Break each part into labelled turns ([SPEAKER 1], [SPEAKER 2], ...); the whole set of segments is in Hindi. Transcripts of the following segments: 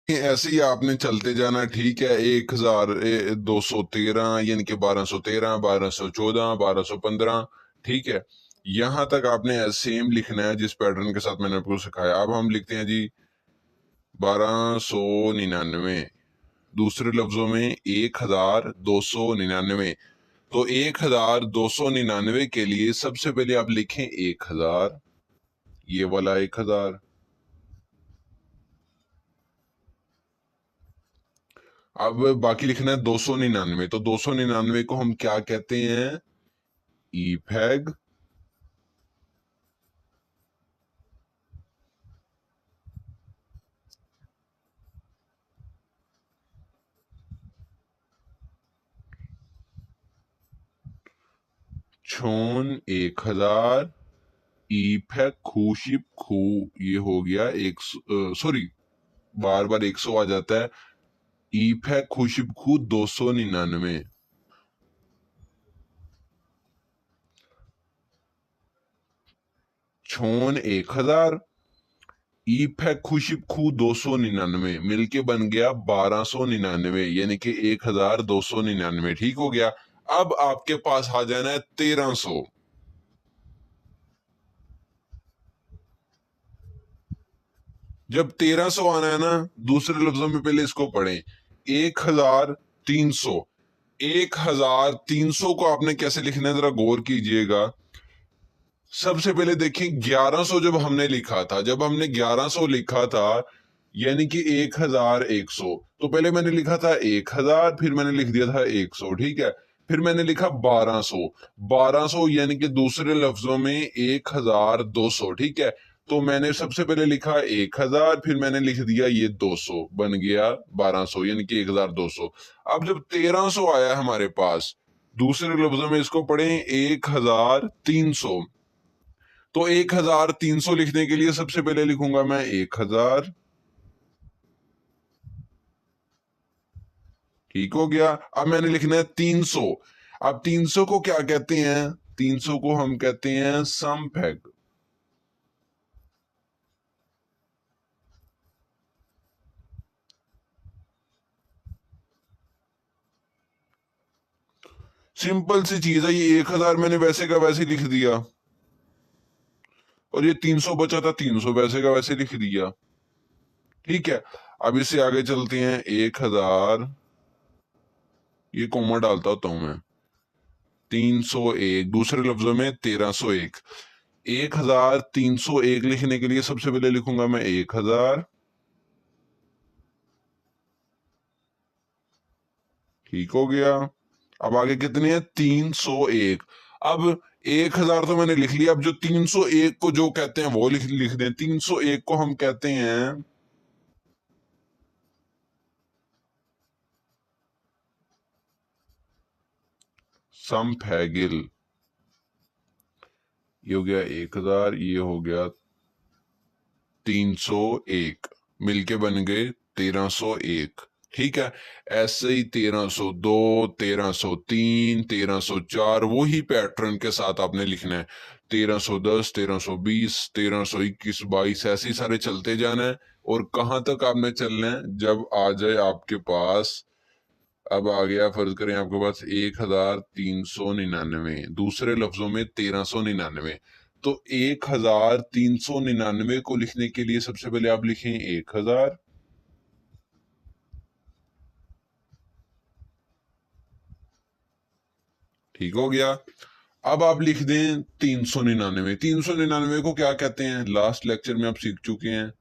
[SPEAKER 1] ऐसे ही आपने चलते जाना, ठीक है। 1213 यानी कि 1213, 1214, 1215, ठीक है। यहां तक आपने सेम लिखना है जिस पैटर्न के साथ मैंने आपको सिखाया। अब हम लिखते हैं जी 1299, दूसरे लफ्जों में 1299। तो 1299 के लिए सबसे पहले आप लिखें 1000, ये वाला 1000। अब बाकी लिखना है 299। तो 299 को हम क्या कहते हैं? ईफेग। छोन 1000, ईफेग खूशिप खू, ये हो गया एक, सॉरी, बार बार 100 आ जाता है। ईफेग खूशिप खू 299। छोन 1000, ईफेग खुशिप खू 299 मिलके बन गया 1299, यानी कि 1299। ठीक हो गया। अब आपके पास आ जाना है 1300। जब 1300 आना है ना, दूसरे लफ्जों में पहले इसको पढ़ें। 1300, 1300 को आपने कैसे लिखना है जरा गौर कीजिएगा। सबसे पहले देखें 1100 जब हमने लिखा था, जब हमने 1100 लिखा था यानी कि 1100, तो पहले मैंने लिखा था 1000, फिर मैंने लिख दिया था 100, ठीक है। फिर मैंने लिखा 1200, 1200 यानी कि दूसरे लफ्जों में 1200, ठीक है। तो मैंने सबसे पहले लिखा 1000, फिर मैंने लिख दिया ये 200, बन गया 1200 यानी कि 1200। अब जब 1300 आया हमारे पास, दूसरे लफ्जों में इसको पढ़ें 1300। तो 1300 लिखने के लिए सबसे पहले लिखूंगा मैं 1000, ठीक हो गया। अब मैंने लिखना है 300। अब 300 को क्या कहते हैं? 300 को हम कहते हैं समफेग। सिंपल सी चीज है, ये 1000 मैंने वैसे का वैसे लिख दिया, और ये 300 बचा था, 300 वैसे का वैसे लिख दिया, ठीक है। अब इससे आगे चलते हैं। 1000, ये कोमा डालता होता हूं मैं। 301, दूसरे लफ्जों में 1301। 1301 लिखने के लिए सबसे पहले लिखूंगा मैं 1000, ठीक हो गया। अब आगे कितने हैं? 301। अब 1000 तो मैंने लिख लिया, अब जो 301 को जो कहते हैं वो लिख लिख दें। 301 को हम कहते हैं समफेगिल। ये हो गया 1000, ये हो गया 301, मिलके बन गए 1301, ठीक है। ऐसे ही 1302, 1303, 1304, वही पैटर्न के साथ आपने लिखना है। 1310, 1320, 1321, 22, ऐसे ही सारे चलते जाना है। और कहां तक आपने चलना है? जब आ जाए आपके पास, अब आ गया, फर्ज करें आपके पास 1399, दूसरे लफ्जों में 1399। तो 1399 को लिखने के लिए सबसे पहले आप लिखें 1000, ठीक हो गया। अब आप लिख दें 399। 399 को क्या कहते हैं? लास्ट लेक्चर में आप सीख चुके हैं,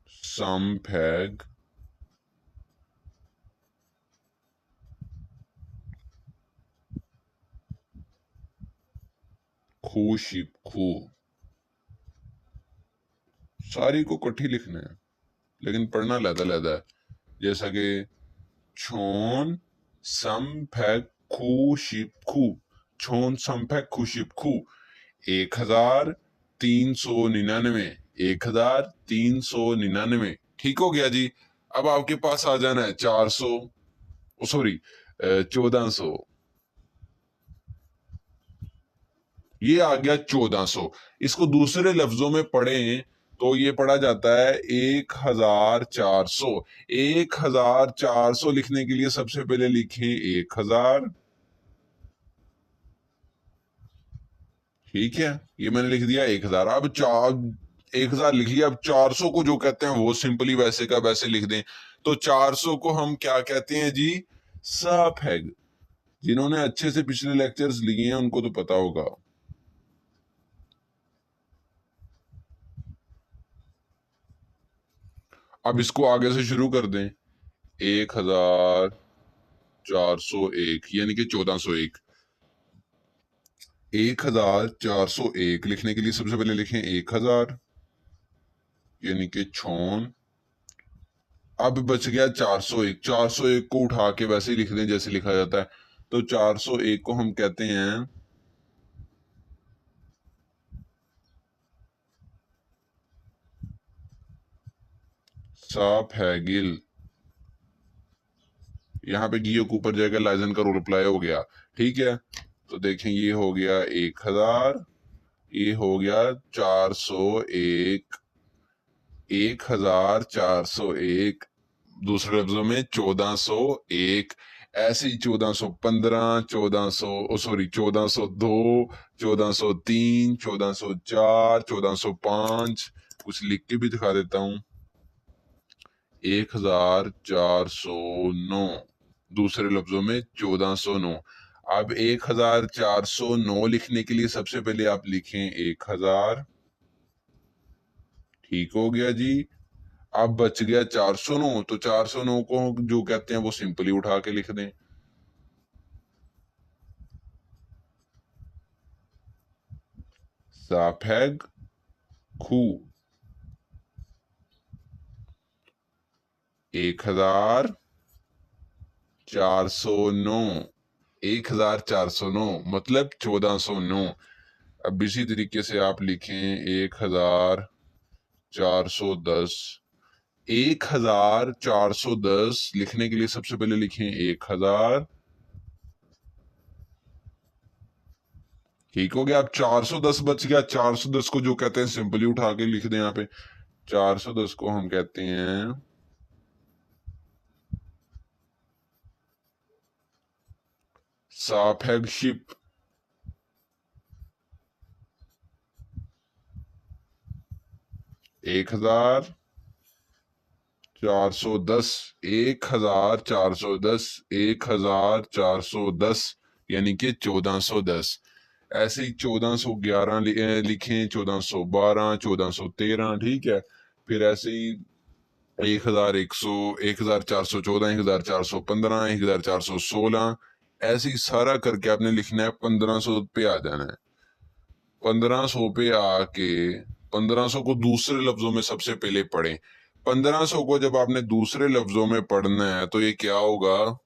[SPEAKER 1] समफेग खूशिप खू। सारी को कट्ठी लिखना है, लेकिन पढ़ना लहदा लहदा है। जैसा कि छोन समफेक खू शिप खू, छोन समफेक खू शिप खू। 1399, 1399, ठीक हो गया जी। अब आपके पास आ जाना है 400, सॉरी 1400। ये आ गया 1400। इसको दूसरे लफ्जों में पढ़ें तो ये पढ़ा जाता है 1400। 1400 लिखने के लिए सबसे पहले लिखें 1000। ठीक है, ये मैंने लिख दिया 1000। अब 1000 लिख लिया। अब 400 को जो कहते हैं वो सिंपली वैसे का वैसे लिख दें। तो 400 को हम क्या कहते हैं जी? सफेग। जिन्होंने अच्छे से पिछले लेक्चर्स लिए हैं उनको तो पता होगा। अब इसको आगे से शुरू कर दें। 1401 यानी कि 1401। 1401 लिखने के लिए सबसे पहले लिखें 1000 यानी कि 56। अब बच गया 401। 401 को उठा के वैसे ही लिख दें जैसे लिखा जाता है। तो 401 को हम कहते हैं साफेगिल। यहाँ पे गियो के ऊपर जाएगा, लाइजन का रूल अप्लाई हो गया। ठीक है, तो देखें ये हो गया 1000, ये हो गया 401। 1401। दूसरे लफ्जों में 1401। ऐसे ही 1415, 1400, सॉरी 1402, 1403, 1404, 1405। कुछ लिख के भी दिखा देता हूं। 1409। दूसरे लफ्जों में 1409। अब 1409 लिखने के लिए सबसे पहले आप लिखें 1000। ठीक हो गया जी। अब बच गया 409। तो 409 को जो कहते हैं वो सिंपली उठा के लिख दें। साफेग खू। 1409। 1409 मतलब 1409। अब इसी तरीके से आप लिखें 1410। 1410 लिखने के लिए सबसे पहले लिखें 1000। ठीक हो गया। अब 410 बच गया। 410 को जो कहते हैं सिंपली उठा के लिख दें यहाँ पे। 410 को हम कहते हैं साफेगशिप। 1410। 1410। 1410 यानी कि 1410। ऐसे ही 1411 लिखें, 1412, 1413। ठीक है, फिर ऐसे ही 1100, 1414, 1415, 1416। ऐसे ही सारा करके आपने लिखना है। 1500 पे आ जाना है। 1500 पे आके 1500 को दूसरे लफ्जों में सबसे पहले पढ़ें। 1500 को जब आपने दूसरे लफ्जों में पढ़ना है तो ये क्या होगा?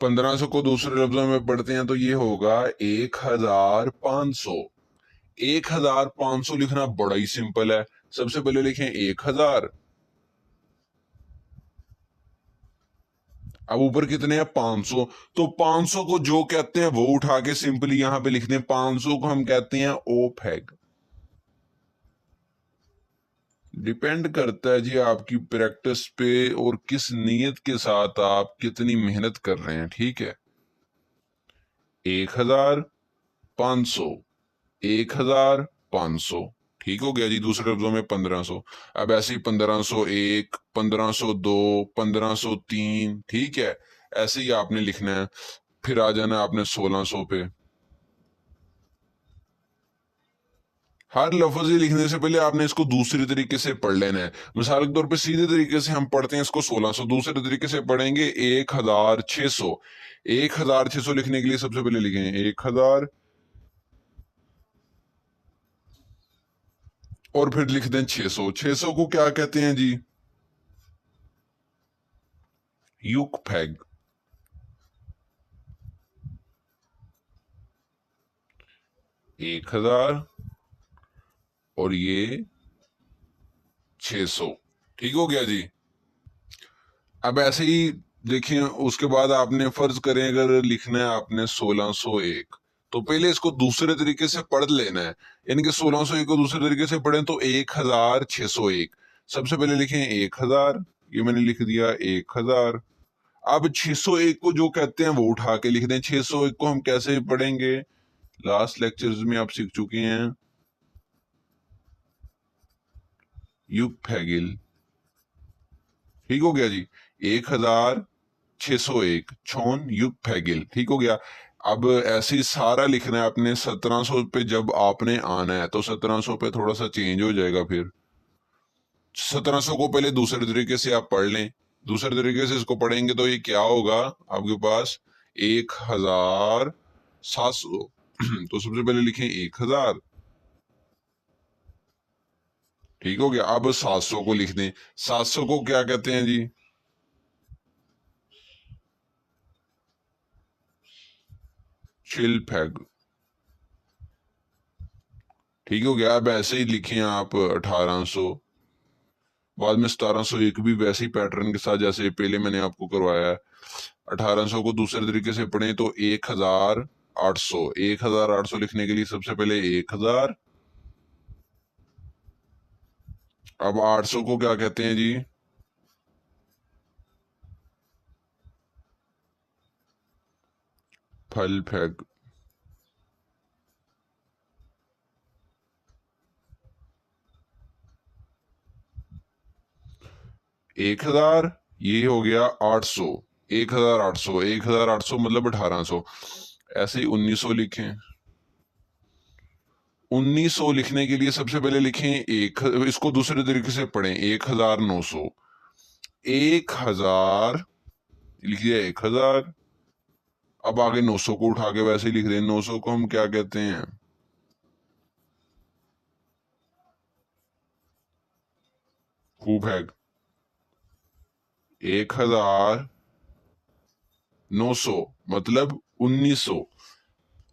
[SPEAKER 1] 1500 को दूसरे लफ्जों में पढ़ते हैं तो ये होगा 1500। 1500 लिखना बड़ा ही सिंपल है। सबसे पहले लिखें 1000। अब ऊपर कितने हैं? 500। तो 500 को जो कहते हैं वो उठा के सिंपली यहां पे लिख दें। 500 को हम कहते हैं ओफेग। डिपेंड करता है जी आपकी प्रैक्टिस पे और किस नीयत के साथ आप कितनी मेहनत कर रहे हैं। ठीक है, 1500। 1500। ठीक हो गया जी। दूसरे लफ्जों में 1500। अब ऐसे ही 1501, 1502, 1503। ठीक है, ऐसे ही आपने लिखना है। फिर आ जाना आपने 1600 पे। हर लफ्ज ही लिखने से पहले आपने इसको दूसरी तरीके से पढ़ लेना है। मिसाल के तौर पे सीधे तरीके से हम पढ़ते हैं इसको 1600, दूसरे तरीके से पढ़ेंगे 1600। 1600 लिखने के लिए सबसे पहले लिखें 1000 और फिर लिख दें 600। 600 को क्या कहते हैं जी? युगफैग। 1000 और ये 600। ठीक हो गया जी। अब ऐसे ही देखें, उसके बाद आपने फर्ज करें अगर लिखना है आपने 1601। तो पहले इसको दूसरे तरीके से पढ़ लेना है, यानी कि 1601 को दूसरे तरीके से पढ़ें तो 1601। सबसे पहले लिखें 1000, ये मैंने लिख दिया 1000। अब 601 को जो कहते हैं वो उठा के लिख दें। 601 को हम कैसे पढ़ेंगे, लास्ट लेक्चर्स में आप सीख चुके हैं, युगफैगिल। ठीक हो गया जी, 1601 छौन युगफैगिल, ठीक हो गया। अब ऐसे ही सारा लिखना है आपने। 1700 पे जब आपने आना है तो 1700 पे थोड़ा सा चेंज हो जाएगा। फिर 1700 को पहले दूसरे तरीके से आप पढ़ लें। दूसरे तरीके से इसको पढ़ेंगे तो ये क्या होगा आपके पास, 1700। तो सबसे पहले लिखें 1000, ठीक हो गया। अब 700 को लिख दें। 700 को क्या कहते हैं जी, शिल्पैग, ठीक हो गया। अब ऐसे ही लिखें आप 1800, बाद में 1701 भी वैसे ही पैटर्न के साथ जैसे पहले मैंने आपको करवाया है। 1800 को दूसरे तरीके से पढ़ें तो 1800। 1800 लिखने के लिए सबसे पहले 1000। अब 800 को क्या कहते हैं जी, फल फैग। एक हजार, ये हो गया 800। 1800, 1800 मतलब 1800। ऐसे ही 1900 लिखें। 1900 लिखने के लिए सबसे पहले लिखें एक, इसको दूसरे तरीके से पढ़ें 1900। 1000 लिखिए 1000। अब आगे 900 को उठा के वैसे ही लिख दें। 900 को हम क्या कहते हैं, खूब है। 1900 मतलब 1900।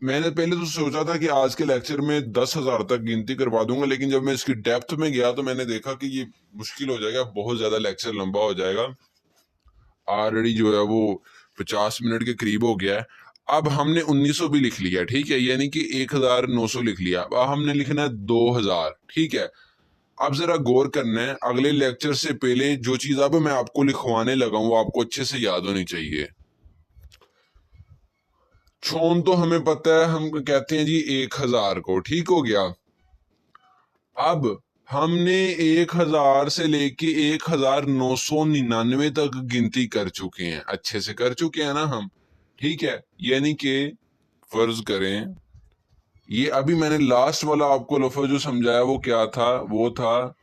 [SPEAKER 1] मैंने पहले तो सोचा था कि आज के लेक्चर में 10,000 तक गिनती करवा दूंगा, लेकिन जब मैं इसकी डेप्थ में गया तो मैंने देखा कि ये मुश्किल हो जाएगा, बहुत ज्यादा लेक्चर लंबा हो जाएगा। ऑलरेडी जो है वो 50 मिनट के करीब हो गया है। अब हमने 1900 भी लिख लिया, ठीक है, यानी कि 1900 लिख लिया। अब हमने लिखना है 2000, ठीक है। अब जरा गौर करना है, अगले लेक्चर से पहले जो चीज अब मैं आपको लिखवाने लगा हूं वो आपको अच्छे से याद होनी चाहिए। छोन तो हमें पता है, हम कहते हैं जी 1000 को, ठीक हो गया। अब हमने 1000 से लेके 1999 तक गिनती कर चुके हैं, अच्छे से कर चुके हैं ना हम, ठीक है। यानी कि फर्ज करें, ये अभी मैंने लास्ट वाला आपको लफ्ज जो समझाया वो क्या था, वो था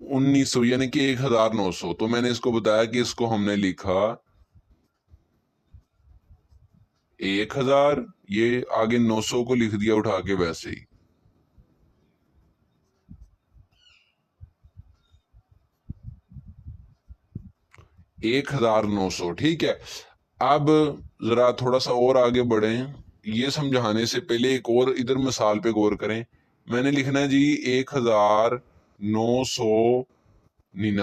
[SPEAKER 1] 1900 यानी कि 1900। तो मैंने इसको बताया कि इसको हमने लिखा 1000, ये आगे 900 को लिख दिया उठा के वैसे ही। 1900, ठीक है। अब जरा थोड़ा सा और आगे बढ़ें, ये समझाने से पहले एक और इधर मिसाल पे गौर करें। मैंने लिखना है जी 1999।